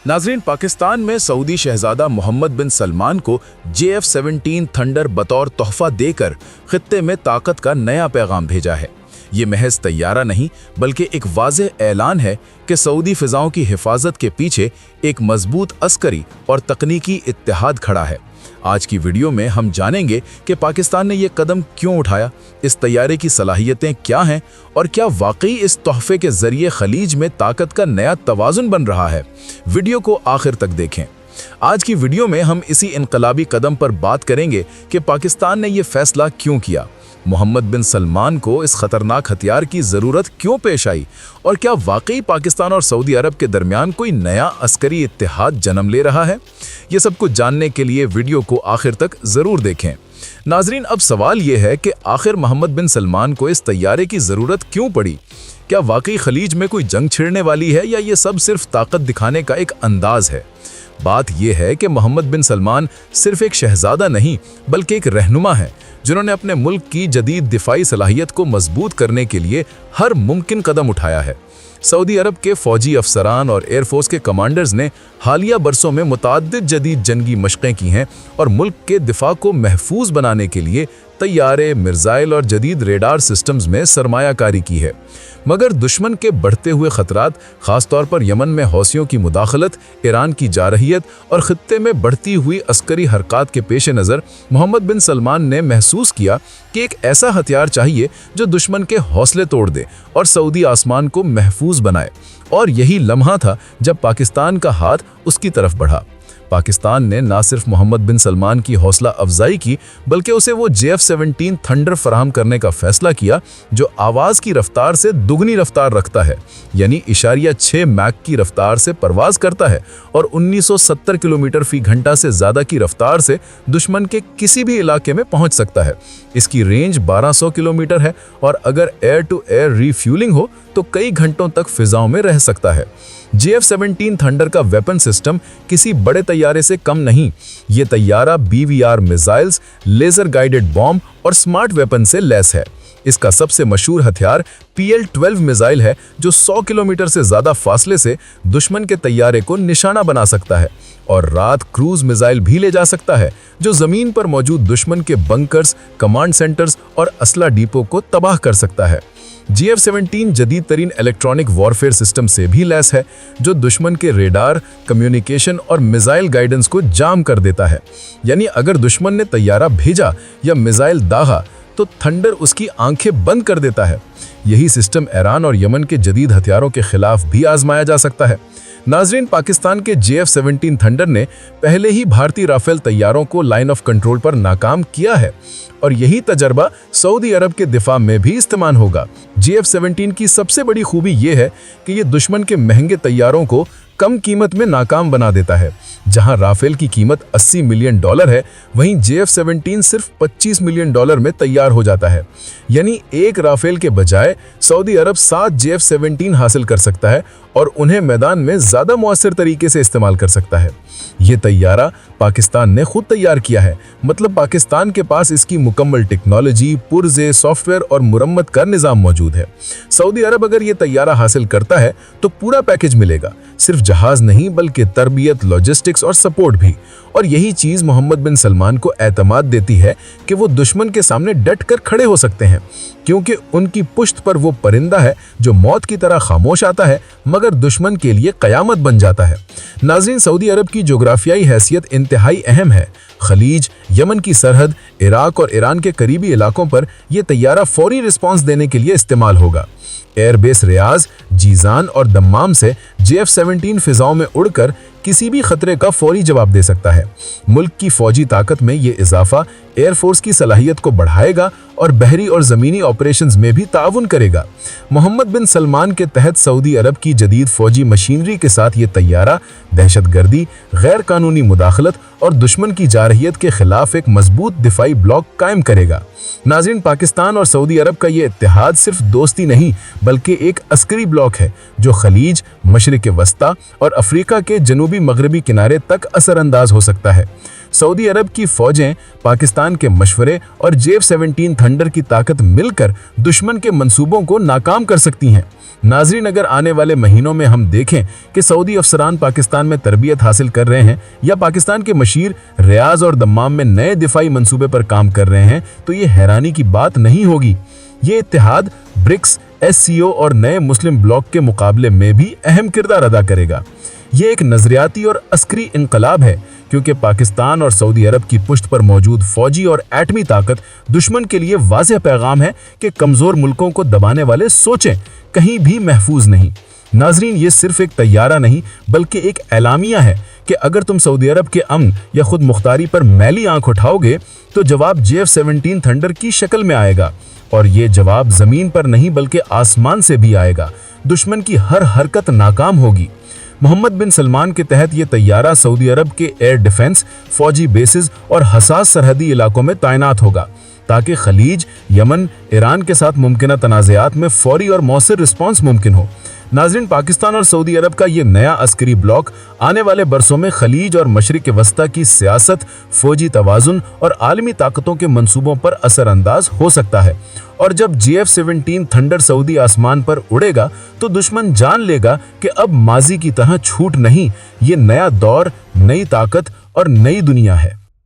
नाजरीन, पाकिस्तान में सऊदी शहजादा मोहम्मद बिन सलमान को JF-17 थंडर बतौर तोहफा देकर खित्ते में ताकत का नया पैगाम भेजा है। ये महज तैयारा नहीं बल्कि एक वाज़ेह ऐलान है कि सऊदी फ़िज़ाओं की हिफाजत के पीछे एक मजबूत अस्करी और तकनीकी इत्तेहाद खड़ा है। आज की वीडियो में हम जानेंगे कि पाकिस्तान ने ये कदम क्यों उठाया, इस तैयारे की सलाहियतें क्या हैं और क्या वाकई इस तोहफे के ज़रिए खलीज में ताकत का नया तवाज़ुन बन रहा है। वीडियो को आखिर तक देखें। आज की वीडियो में हम इसी इनकलाबी कदम पर बात करेंगे कि पाकिस्तान ने ये फैसला क्यों किया, मोहम्मद बिन सलमान को इस खतरनाक हथियार की ज़रूरत क्यों पेश आई और क्या वाकई पाकिस्तान और सऊदी अरब के दरमियान कोई नया अस्करी इत्तेहाद जन्म ले रहा है। ये सब कुछ जानने के लिए वीडियो को आखिर तक ज़रूर देखें। नाजरीन, अब सवाल ये है कि आखिर मोहम्मद बिन सलमान को इस तैयारे की ज़रूरत क्यों पड़ी। क्या वाकई खलीज में कोई जंग छिड़ने वाली है या ये सब सिर्फ ताकत दिखाने का एक अंदाज है। बात यह है कि मोहम्मद बिन सलमान सिर्फ एक शहजादा नहीं बल्कि एक रहनुमा है जिन्होंने अपने मुल्क की जदीद दिफाई सलाहियत को मजबूत करने के लिए हर मुमकिन कदम उठाया है। सऊदी अरब के फौजी अफसरान और एयरफोर्स के कमांडर्स ने हालिया बरसों में मुताद्दिद जदीद जंगी मशक़ें की हैं और मुल्क के दिफा को महफूज बनाने के लिए तैयारे, मिसाइल और जदीद रेडार सिस्टम्स में सरमायाकारी की है। मगर दुश्मन के बढ़ते हुए खतरात, खास तौर पर यमन में हौसियों की मुदाखलत, ईरान की जारहियत और खित्ते में बढ़ती हुई अस्करी हरकत के पेश नज़र मोहम्मद बिन सलमान ने महसूस किया कि एक ऐसा हथियार चाहिए जो दुश्मन के हौसले तोड़ दे और सऊदी आसमान को महफूज बनाए। और यही लम्हा था जब पाकिस्तान का हाथ उसकी तरफ बढ़ा। पाकिस्तान ने न सिर्फ मोहम्मद बिन सलमान की हौसला अफजाई की बल्कि उसे वो JF-17 थंडर फराहम करने का फैसला किया जो आवाज़ की रफ्तार से दुगनी रफ्तार रखता है, यानी इशारिया 6 मैक की रफ्तार से परवाज़ करता है और 1970 किलोमीटर फी घंटा से ज़्यादा की रफ्तार से दुश्मन के किसी भी इलाके में पहुँच सकता है। इसकी रेंज 1200 किलोमीटर है और अगर एयर टू एयर रिफ्यूलिंग हो तो कई घंटों तक फिजाओं में रह सकता है। JF-17 थंडर का वेपन सिस्टम किसी बड़े तैयारे से कम नहीं। ये तैयारा BVR missiles, laser guided bomb और स्मार्ट वेपन से लैस है। इसका सबसे मशहूर हथियार PL-12 मिसाइल है जो 100 किलोमीटर से ज़्यादा फासले से दुश्मन के तैयारे को निशाना बना सकता है और रात क्रूज मिसाइल भी ले जा सकता है जो ज़मीन पर मौजूद दुश्मन के बंकर्स, कमांड सेंटर्स और असला डिपो को तबाह कर सकता है। JF-17 जदीद तरीन इलेक्ट्रॉनिक वॉरफेयर सिस्टम से भी लैस है जो दुश्मन के रेडार, कम्युनिकेशन और मिसाइल गाइडेंस को जाम कर देता है। यानी अगर दुश्मन ने तैयारा भेजा या मिसाइल दागा तो थंडर उसकी आंखें बंद कर देता है। यही सिस्टम ईरान और यमन के जदीद हथियारों के खिलाफ भी आजमाया जा सकता है। नाजरीन, पाकिस्तान के JF-17 थंडर ने पहले ही भारतीय राफेल तैयारों को लाइन ऑफ कंट्रोल पर नाकाम किया है और यही तजर्बा सऊदी अरब के दिफा में भी इस्तेमाल होगा। JF-17 की सबसे बड़ी खूबी यह है कि ये दुश्मन के महंगे तैयारों को कम कीमत में नाकाम बना देता है। जहां राफेल की कीमत $80 मिलियन है, वहीं JF-17 सिर्फ $25 मिलियन में तैयार हो जाता है। यानी एक राफेल के बजाय सऊदी अरब 7 JF-17 हासिल कर सकता है और उन्हें मैदान में ज़्यादा मुअस्सर तरीके से इस्तेमाल कर सकता है। ये तैयारा पाकिस्तान ने खुद तैयार किया है, मतलब पाकिस्तान के पास इसकी मुकम्मल टेक्नोलॉजी, पुर्जे, सॉफ्टवेयर और मुरम्मत का निज़ाम मौजूद है। सऊदी अरब अगर ये तैयारा हासिल करता है तो पूरा पैकेज मिलेगा, सिर्फ जहाज नहीं बल्कि तरबियत, लॉजिस्टिक्स और सपोर्ट भी। और यही चीज़ मोहम्मद बिन सलमान को एतमाद देती है कि वो दुश्मन के सामने डट कर खड़े हो सकते हैं, क्योंकि उनकी पुश्त पर वो परिंदा है जो मौत की तरह खामोश आता है मगर दुश्मन के लिए क़यामत बन जाता है। नाज़रीन, सऊदी अरब की जोग्राफियाई हैसियत इंतहाई अहम है। खलीज, यमन की सरहद, इराक और ईरान के करीबी इलाकों पर यह तैयारा फौरी रिस्पॉन्स देने के लिए इस्तेमाल होगा। एयरबेस रियाज, जीजान और दम्माम से JF-17 फिजाओं में उड़कर किसी भी खतरे का फौरी जवाब दे सकता है। मुल्क की फौजी ताकत में ये इजाफा एयरफोर्स की सलाहियत को बढ़ाएगा और बहरी और ज़मीनी ऑपरेशंस में भी ताउन करेगा। मोहम्मद बिन सलमान के तहत सऊदी अरब की जदीद फौजी मशीनरी के साथ ये तैयारा दहशतगर्दी, गैर कानूनी मुदाखलत और दुश्मन की जारहियत के खिलाफ एक मजबूत दिफाई ब्लॉक कायम करेगा। नाज़रीन, पाकिस्तान और सऊदी अरब का ये इत्तेहाद सिर्फ दोस्ती नहीं बल्कि एक अस्करी ब्लॉक है जो खलीज, मशरिक़ वस्ता और अफ्रीका के जनूबी मगरबी किनारे तक असरअंदाज हो सकता है। सऊदी अरब की फौजें पाकिस्तान के मशवरे और JF-17 थंडर की ताकत मिलकर दुश्मन के मंसूबों को नाकाम कर सकती हैं। नाज़रीन, अगर आने वाले महीनों में हम देखें कि सऊदी अफसरान पाकिस्तान में तरबियत हासिल कर रहे हैं या पाकिस्तान के मशीर रियाज और दम्माम में नए दिफाई मंसूबे पर काम कर रहे हैं, तो ये हैरानी की बात नहीं होगी। ये इत्तेहाद ब्रिक्स, SCO और नए मुस्लिम ब्लॉक के मुकाबले में भी अहम किरदार अदा करेगा। ये एक नजरियाती और अस्करी इनकलाब है, क्योंकि पाकिस्तान और सऊदी अरब की पुश्त पर मौजूद फौजी और एटमी ताकत दुश्मन के लिए वाज़ेह पैगाम है कि कमज़ोर मुल्कों को दबाने वाले सोचें कहीं भी महफूज नहीं। नाजरीन, ये सिर्फ एक तैयारा नहीं बल्कि एक एलामिया है कि अगर तुम सऊदी अरब के अमन या खुद मुख्तारी पर मैली आंख उठाओगे तो जवाब JF-17 थंडर की शक्ल में आएगा, और ये जवाब ज़मीन पर नहीं बल्कि आसमान से भी आएगा। दुश्मन की हर हरकत नाकाम होगी। मोहम्मद बिन सलमान के तहत ये तैयारा सऊदी अरब के एयर डिफेंस, फौजी बेसिस और हसास सरहदी इलाकों में तैनात होगा, ताकि खलीज, यमन, ईरान के साथ मुमकिन तनाज़ात में फौरी और मौसर रिस्पॉन्स मुमकिन हो। नाज़रीन, पाकिस्तान और सऊदी अरब का ये नया अस्करी ब्लॉक आने वाले बरसों में खलीज और मशरिक वस्ता की सियासत, फौजी तवाज़ुन और आलमी ताकतों के मंसूबों पर असरअंदाज हो सकता है। और जब JF-17 थंडर सऊदी आसमान पर उड़ेगा तो दुश्मन जान लेगा कि अब माजी की तरह छूट नहीं, ये नया दौर, नई ताकत और नई दुनिया है।